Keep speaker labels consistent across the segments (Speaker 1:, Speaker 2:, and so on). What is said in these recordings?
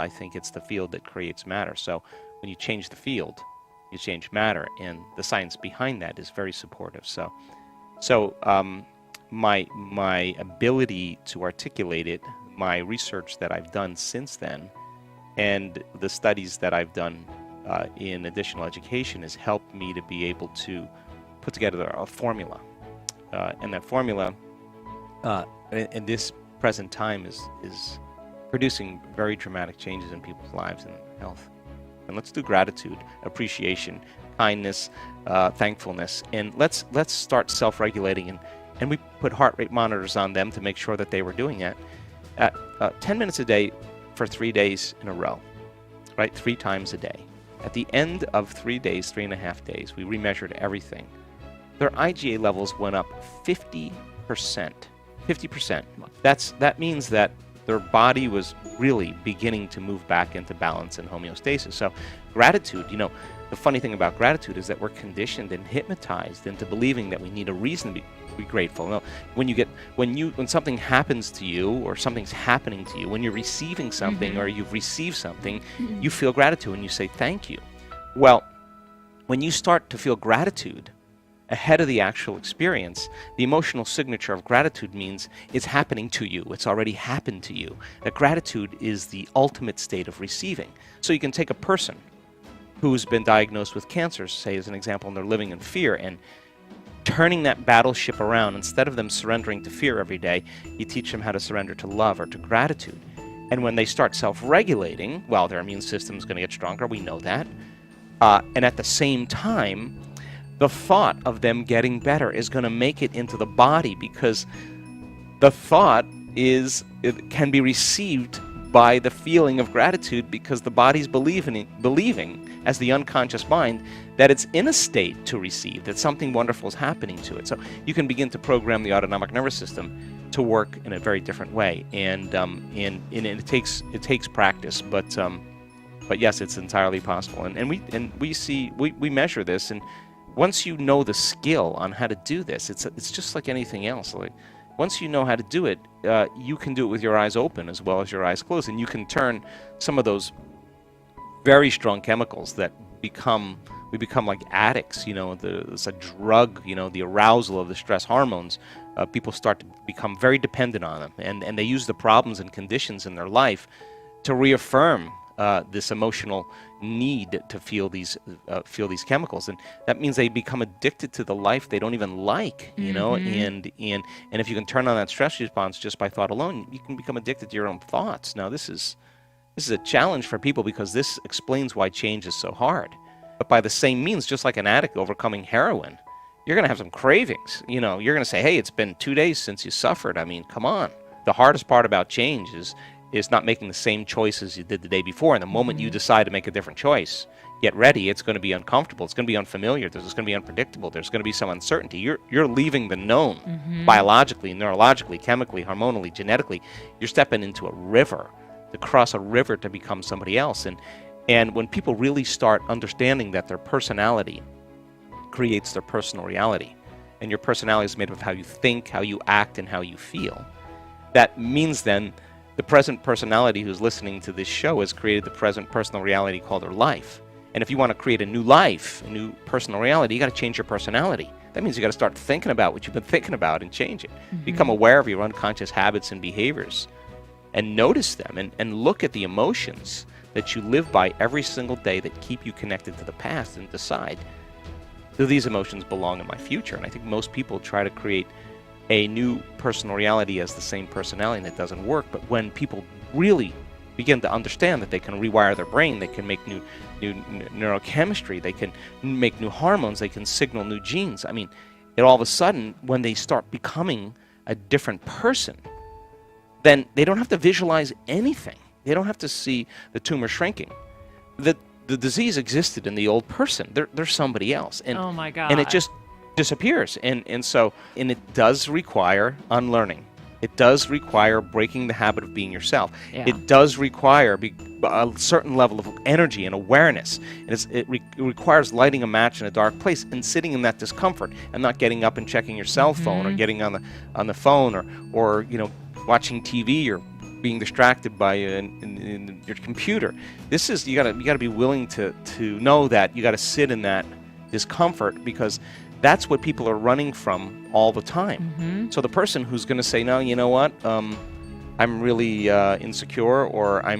Speaker 1: I think it's the field that creates matter. So when you change the field, you change matter, and the science behind that is very supportive. So my ability to articulate it, my research that I've done since then, and the studies that I've done in additional education has helped me to be able to put together a formula. And that formula, in this present time, is producing very dramatic changes in people's lives and their health. And let's do gratitude, appreciation, kindness, thankfulness, and let's start self-regulating. And we put heart rate monitors on them to make sure that they were doing that at 10 minutes a day for 3 days in a row, right? 3 times a day. At the end of 3 days, 3.5 days, we remeasured everything. Their IgA levels went up 50%. 50%. That means that their body was really beginning to move back into balance and homeostasis. So gratitude, the funny thing about gratitude is that we're conditioned and hypnotized into believing that we need a reason to be grateful. No, when something happens to you, or something's happening to you, when you're receiving something or you've received something, you feel gratitude and you say thank you. Well, when you start to feel gratitude ahead of the actual experience, the emotional signature of gratitude means it's happening to you. It's already happened to you. That gratitude is the ultimate state of receiving. So you can take a person who's been diagnosed with cancer, say as an example, and they're living in fear, and turning that battleship around. Instead of them surrendering to fear every day, you teach them how to surrender to love or to gratitude. And when they start self-regulating, well, their immune system is going to get stronger. We know that. And at the same time, the thought of them getting better is going to make it into the body, because the thought it can be received by the feeling of gratitude, because the body's believing as the unconscious mind that it's in a state to receive, that something wonderful is happening to it. So you can begin to program the autonomic nervous system to work in a very different way, and it takes practice, but yes, it's entirely possible. And we measure this, and once you know the skill on how to do this, it's just like anything else. Like, once you know how to do it, you can do it with your eyes open as well as your eyes closed, and you can turn some of those very strong chemicals that we become like addicts. It's a drug. The arousal of the stress hormones. People start to become very dependent on them, and they use the problems and conditions in their life to reaffirm this emotional need to feel these chemicals, and that means they become addicted to the life they don't even like, and if you can turn on that stress response just by thought alone, you can become addicted to your own thoughts. Now this is a challenge for people, because this explains why change is so hard. But by the same means, just like an addict overcoming heroin, you're going to have some cravings. You're going to say, hey, it's been 2 days since you suffered. I mean, come on. The hardest part about change is not making the same choices you did the day before. And the moment you decide to make a different choice, get ready. It's going to be uncomfortable. It's going to be unfamiliar. It's going to be unpredictable. There's going to be some uncertainty. You're leaving the known biologically, neurologically, chemically, hormonally, genetically. You're stepping into a river, to cross a river to become somebody else. And when people really start understanding that their personality creates their personal reality, and your personality is made up of how you think, how you act, and how you feel, that means then the present personality who's listening to this show has created the present personal reality called their life. And if you want to create a new life, a new personal reality, you got to change your personality. That means you got to start thinking about what you've been thinking about and change it. Become aware of your unconscious habits and behaviors, and notice them, and look at the emotions that you live by every single day that keep you connected to the past, and decide, do these emotions belong in my future? And I think most people try to create a new personal reality as the same personality, and it doesn't work. But when people really begin to understand that they can rewire their brain, they can make new neurochemistry, they can make new hormones, they can signal new genes. I mean, all of a sudden, when they start becoming a different person, then they don't have to visualize anything. They don't have to see the tumor shrinking. The disease existed in the old person. They're somebody else. And,
Speaker 2: oh my God.
Speaker 1: And it just disappears. And it does require unlearning. It does require breaking the habit of being yourself.
Speaker 2: Yeah.
Speaker 1: It does require a certain level of energy and awareness. And it requires lighting a match in a dark place and sitting in that discomfort, and not getting up and checking your cell phone, or getting on the phone, or watching TV, or being distracted by in your computer. This is you gotta be willing to know that you gotta sit in that discomfort, because that's what people are running from all the time. So the person who's going to say, no, you know what, I'm really insecure, or I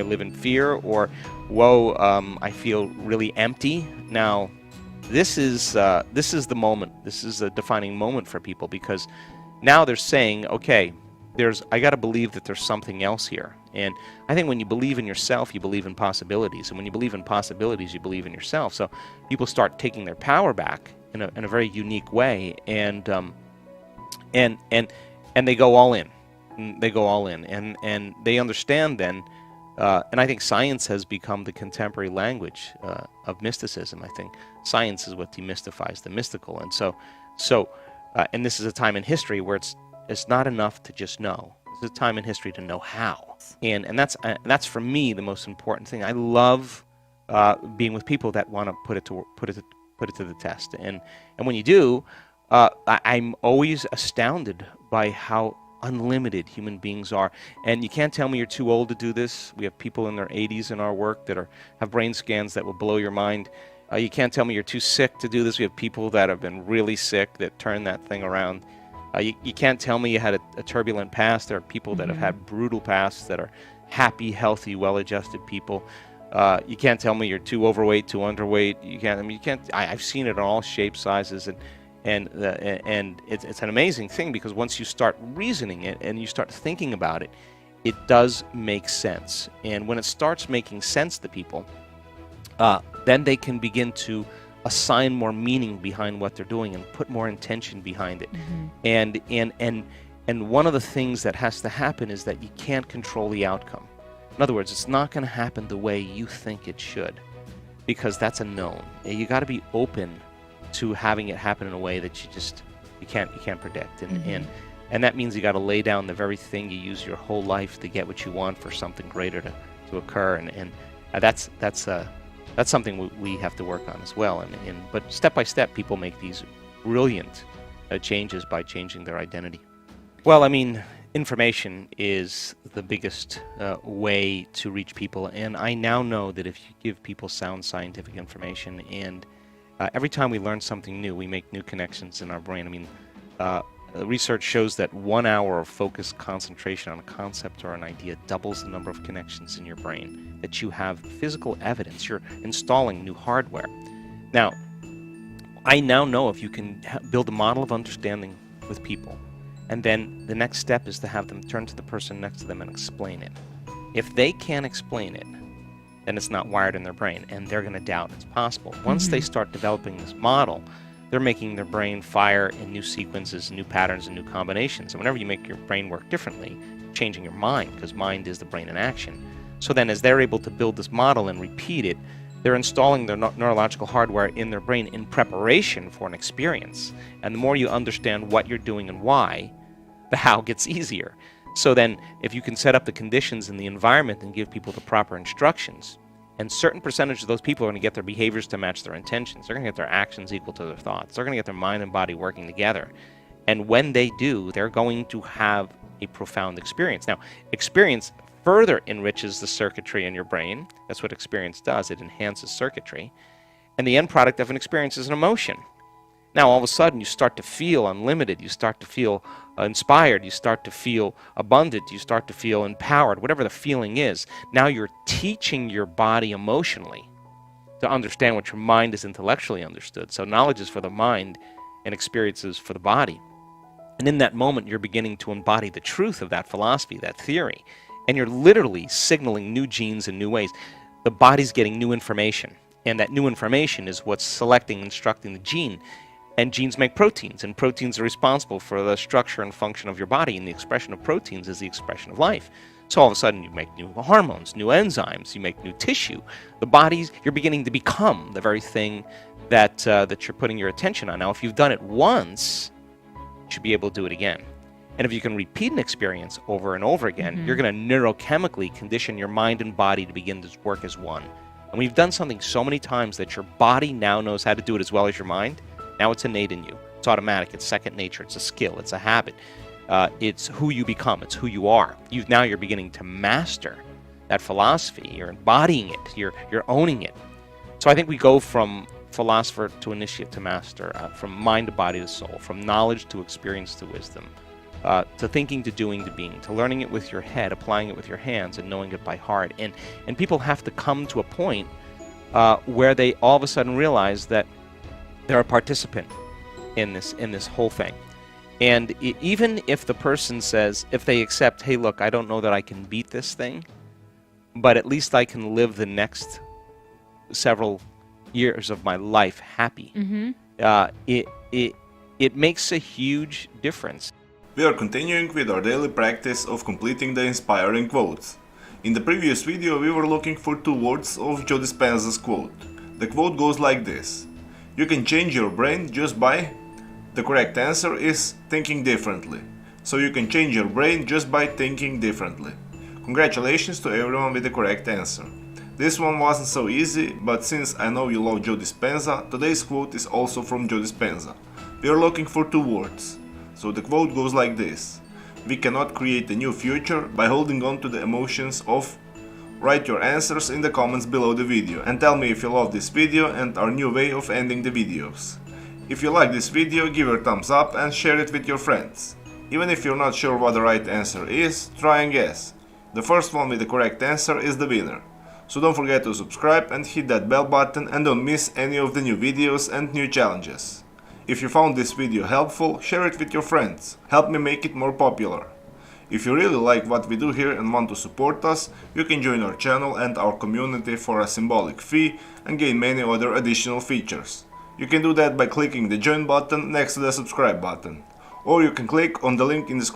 Speaker 1: live in fear, or whoa, I feel really empty. Now, this is the moment. This is a defining moment for people, because now they're saying, okay, I got to believe that there's something else here. And I think when you believe in yourself, you believe in possibilities. And when you believe in possibilities, you believe in yourself. So people start taking their power back in a very unique way, and they go all in. They go all in, and they understand then. And I think science has become the contemporary language of mysticism. I think science is what demystifies the mystical. And and this is a time in history where it's not enough to just know. It's a time in history to know how, and that's for me the most important thing. I love being with people that want to put it to the test, and when you do, I'm always astounded by how unlimited human beings are. And you can't tell me you're too old to do this. We have people in their 80s in our work that have brain scans that will blow your mind. You can't tell me you're too sick to do this. We have people that have been really sick that turn that thing around. You can't tell me you had a turbulent past. There are people that have had brutal pasts that are happy, healthy, well-adjusted people. You can't tell me you're too overweight, too underweight. You can't. I've seen it in all shapes, sizes, and it's an amazing thing, because once you start reasoning it and you start thinking about it, it does make sense. And when it starts making sense to people, then they can begin to assign more meaning behind what they're doing and put more intention behind it. And one of the things that has to happen is that you can't control the outcome. In other words, it's not going to happen the way you think it should, because that's a known. You got to be open to having it happen in a way that you can't predict. And that means you got to lay down the very thing you use your whole life to get what you want for something greater to occur. And that's something we have to work on as well. But step by step, people make these brilliant changes by changing their identity. Well, I mean, information is the biggest way to reach people, and I now know that if you give people sound scientific information, and every time we learn something new, we make new connections in our brain. I mean, research shows that 1 hour of focused concentration on a concept or an idea doubles the number of connections in your brain, that you have physical evidence. You're installing new hardware. Now, I now know if you can build a model of understanding with people, and then the next step is to have them turn to the person next to them and explain it. If they can't explain it, then it's not wired in their brain, and they're going to doubt it's possible. Once they start developing this model, they're making their brain fire in new sequences, new patterns, and new combinations. And whenever you make your brain work differently, you're changing your mind, because mind is the brain in action. So then as they're able to build this model and repeat it, they're installing their neurological hardware in their brain in preparation for an experience. And the more you understand what you're doing and why, the how gets easier. So then if you can set up the conditions in the environment and give people the proper instructions, and certain percentage of those people are going to get their behaviors to match their intentions. They're going to get their actions equal to their thoughts. They're going to get their mind and body working together. And when they do, they're going to have a profound experience. Now, experience further enriches the circuitry in your brain. That's what experience does. It enhances circuitry. And the end product of an experience is an emotion. Now, all of a sudden, you start to feel unlimited. You start to feel inspired. You start to feel abundant. You start to feel empowered, whatever the feeling is. Now you're teaching your body emotionally to understand what your mind is intellectually understood. So knowledge is for the mind and experience is for the body. And in that moment, you're beginning to embody the truth of that philosophy, that theory. And you're literally signaling new genes in new ways. The body's getting new information. And that new information is what's selecting, instructing the gene. And genes make proteins, and proteins are responsible for the structure and function of your body, and the expression of proteins is the expression of life. So all of a sudden you make new hormones, new enzymes, you make new tissue. You're beginning to become the very thing that you're putting your attention on. Now, if you've done it once, you should be able to do it again. And if you can repeat an experience over and over again, you're going to neurochemically condition your mind and body to begin to work as one. And we've done something so many times that your body now knows how to do it as well as your mind. Now it's innate in you. It's automatic. It's second nature. It's a skill. It's a habit. It's who you become. It's who you are. Now you're beginning to master that philosophy. You're embodying it. You're owning it. So I think we go from philosopher to initiate to master, from mind to body to soul, from knowledge to experience to wisdom, to thinking to doing to being, to learning it with your head, applying it with your hands, and knowing it by heart. And people have to come to a point where they all of a sudden realize that they're a participant in this whole thing. And even if the person says, if they accept, hey, look, I don't know that I can beat this thing, but at least I can live the next several years of my life happy. It makes a huge difference.
Speaker 2: We are continuing with our daily practice of completing the inspiring quotes. In the previous video we were looking for 2 words of Joe Dispenza's quote. The quote goes like this: you can change your brain just by... The correct answer is thinking differently. So you can change your brain just by thinking differently. Congratulations to everyone with the correct answer. This one wasn't so easy, but since I know you love Joe Dispenza, today's quote is also from Joe Dispenza. We are looking for 2 words. So the quote goes like this: we cannot create a new future by holding on to the emotions of... Write your answers in the comments below the video and tell me if you love this video and our new way of ending the videos. If you like this video, give it a thumbs up and share it with your friends. Even if you're not sure what the right answer is, try and guess. The first one with the correct answer is the winner. So don't forget to subscribe and hit that bell button and don't miss any of the new videos and new challenges. If you found this video helpful, share it with your friends. Help me make it more popular. If you really like what we do here and want to support us, you can join our channel and our community for a symbolic fee and gain many other additional features. You can do that by clicking the join button next to the subscribe button, or you can click on the link in the